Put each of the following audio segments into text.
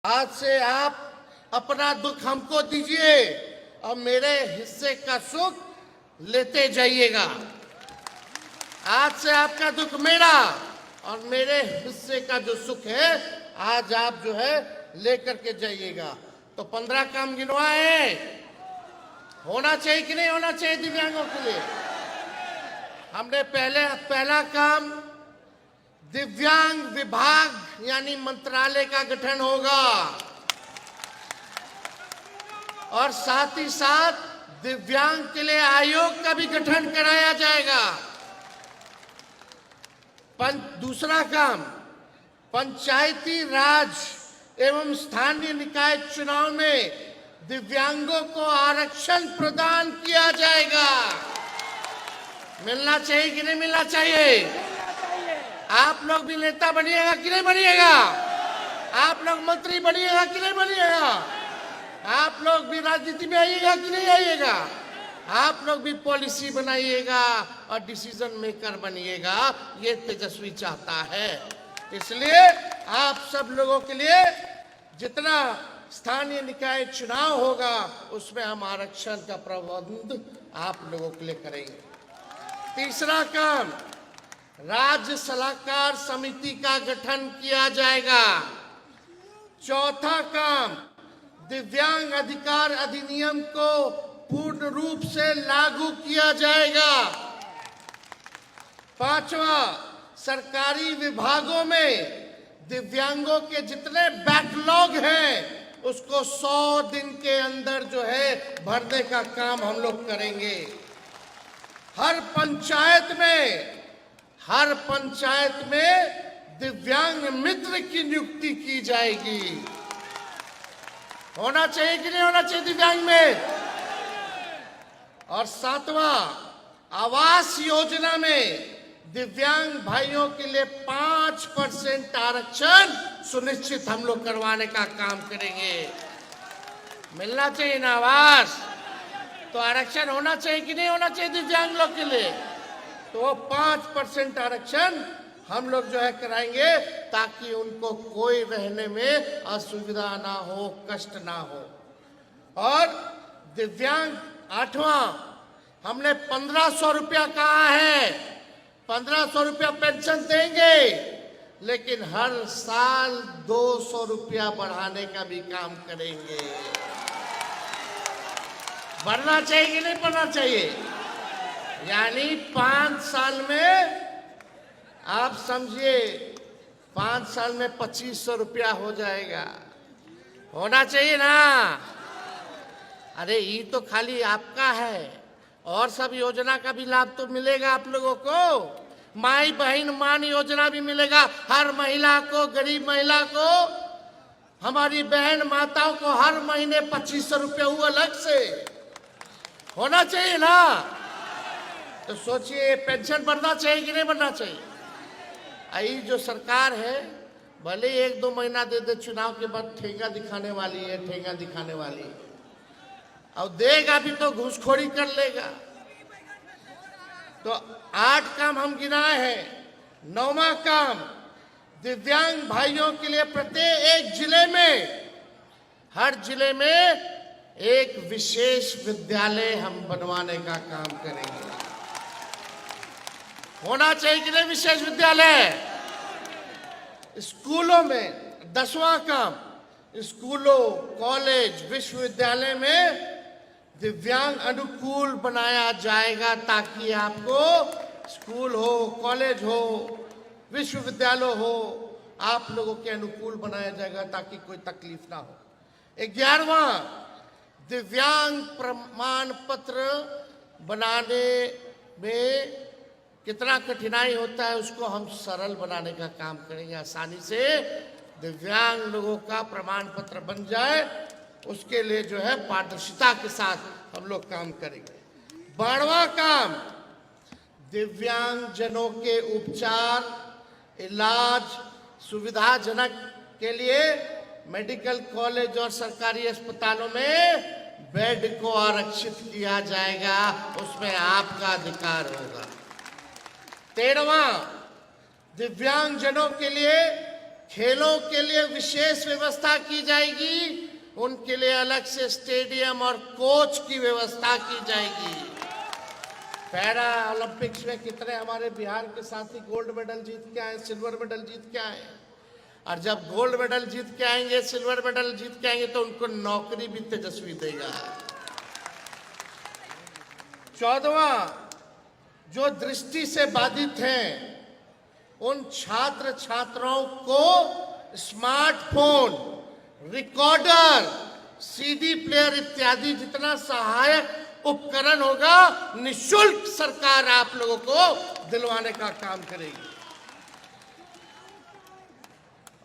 आज से आप अपना दुख हमको दीजिए और मेरे हिस्से का सुख लेते जाइएगा। आज से आपका दुख मेरा और मेरे हिस्से का जो सुख है आज आप जो है लेकर के जाइएगा। तो 15 काम गिनवाए, होना चाहिए कि नहीं होना चाहिए दिव्यांगों के लिए? हमने पहला काम दिव्यांग विभाग यानी मंत्रालय का गठन होगा और साथ ही साथ दिव्यांग के लिए आयोग का भी गठन कराया जाएगा। दूसरा काम पंचायती राज एवं स्थानीय निकाय चुनाव में दिव्यांगों को आरक्षण प्रदान किया जाएगा। मिलना चाहिए कि नहीं मिलना चाहिए? आप लोग भी नेता बनिएगा कि नहीं बनिएगा? आप लोग मंत्री बनिएगा कि नहीं बनिएगा? आप लोग भी राजनीति में आइएगा कि नहीं आइएगा? आप लोग भी पॉलिसी बनाइएगा और डिसीजन मेकर बनिएगा। ये तेजस्वी चाहता है। इसलिए आप सब लोगों के लिए जितना स्थानीय निकाय चुनाव होगा उसमें हम आरक्षण का प्रबंध आप लोगों के लिए करेंगे। तीसरा काम राज्य सलाहकार समिति का गठन किया जाएगा। चौथा काम दिव्यांग अधिकार अधिनियम को पूर्ण रूप से लागू किया जाएगा। पांचवा सरकारी विभागों में दिव्यांगों के जितने बैकलॉग हैं उसको 100 दिन के अंदर जो है भरने का काम हम लोग करेंगे। हर पंचायत में दिव्यांग मित्र की नियुक्ति की जाएगी। होना चाहिए कि नहीं होना चाहिए दिव्यांग में? और सातवां आवास योजना में दिव्यांग भाइयों के लिए 5% आरक्षण सुनिश्चित हम लोग करवाने का काम करेंगे। मिलना चाहिए ना आवास? तो आरक्षण होना चाहिए कि नहीं होना चाहिए दिव्यांग लोग के लिए? तो 5% आरक्षण हम लोग जो है कराएंगे ताकि उनको कोई रहने में असुविधा ना हो, कष्ट ना हो। और दिव्यांग आठवां हमने 1500 रुपया कहा है। 1500 रुपया पेंशन देंगे लेकिन हर साल 200 रुपया बढ़ाने का भी काम करेंगे। बढ़ना चाहिए कि नहीं बढ़ना चाहिए? यानी 5 साल में आप समझिए 5 साल में 2500 रुपया हो जाएगा। होना चाहिए ना? अरे ये तो खाली आपका है और सब योजना का भी लाभ तो मिलेगा आप लोगों को। माई बहन मान योजना भी मिलेगा हर महिला को, गरीब महिला को, हमारी बहन माताओं को हर महीने 2500 रुपया हुआ अलग से। होना चाहिए ना? तो सोचिए पेंशन बढ़ना चाहिए कि नहीं बढ़ना चाहिए? आई जो सरकार है भले 1-2 महीना दे दे, चुनाव के बाद ठेंगा दिखाने वाली है, ठेंगा दिखाने वाली है। और देगा भी तो घूसखोरी कर लेगा। तो 8 काम हम गिनाए हैं। 9वां काम दिव्यांग भाइयों के लिए प्रत्येक जिले में, हर जिले में एक विशेष विद्यालय हम बनवाने का काम करेंगे। होना चाहिए कि नहीं विशेष विद्यालय? स्कूलों में 10वां काम स्कूलों, कॉलेज, विश्वविद्यालय में दिव्यांग अनुकूल बनाया जाएगा ताकि आपको स्कूल हो, कॉलेज हो, विश्वविद्यालय हो, आप लोगों के अनुकूल बनाया जाएगा ताकि कोई तकलीफ ना हो। 11वां दिव्यांग प्रमाण पत्र बनाने में कितना कठिनाई होता है उसको हम सरल बनाने का काम करेंगे। आसानी से दिव्यांग लोगों का प्रमाण पत्र बन जाए उसके लिए जो है पारदर्शिता के साथ हम लोग काम करेंगे। 12वां काम दिव्यांग जनों के उपचार, इलाज सुविधाजनक के लिए मेडिकल कॉलेज और सरकारी अस्पतालों में बेड को आरक्षित किया जाएगा। उसमें आपका अधिकार होगा। 13वां दिव्यांग जनों के लिए खेलों के लिए विशेष व्यवस्था की जाएगी, उनके लिए अलग से स्टेडियम और कोच की व्यवस्था की जाएगी। पैरा ओलंपिक्स में कितने हमारे बिहार के साथी गोल्ड मेडल जीत के आए, सिल्वर मेडल जीत के आए, और जब गोल्ड मेडल जीत के आएंगे, सिल्वर मेडल जीत के आएंगे, तो उनको नौकरी भी तेजस्वी देगा। 14वां, जो दृष्टि से बाधित हैं उन छात्र छात्राओं को स्मार्टफोन, रिकॉर्डर, सीडी प्लेयर इत्यादि जितना सहायक उपकरण होगा निःशुल्क सरकार आप लोगों को दिलवाने का काम करेगी।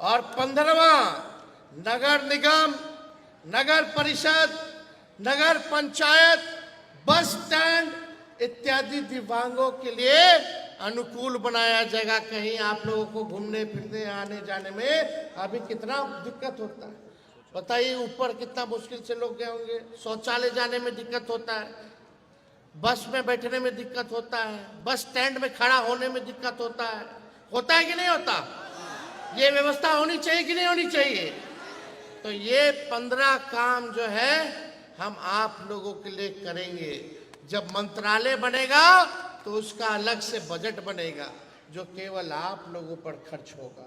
और 15वां, नगर निगम, नगर परिषद, नगर पंचायत, बस स्टैंड इत्यादि दिव्यांगों के लिए अनुकूल बनाया जाएगा। कहीं आप लोगों को घूमने फिरने आने जाने में अभी कितना दिक्कत होता है, बताइए। ऊपर कितना मुश्किल से लोग गए होंगे, शौचालय जाने में दिक्कत होता है, बस में बैठने में दिक्कत होता है, बस स्टैंड में खड़ा होने में दिक्कत होता है कि नहीं होता? ये व्यवस्था होनी चाहिए कि नहीं होनी चाहिए? तो ये 15 काम जो है हम आप लोगों के लिए करेंगे। जब मंत्रालय बनेगा तो उसका अलग से बजट बनेगा जो केवल आप लोगों पर खर्च होगा।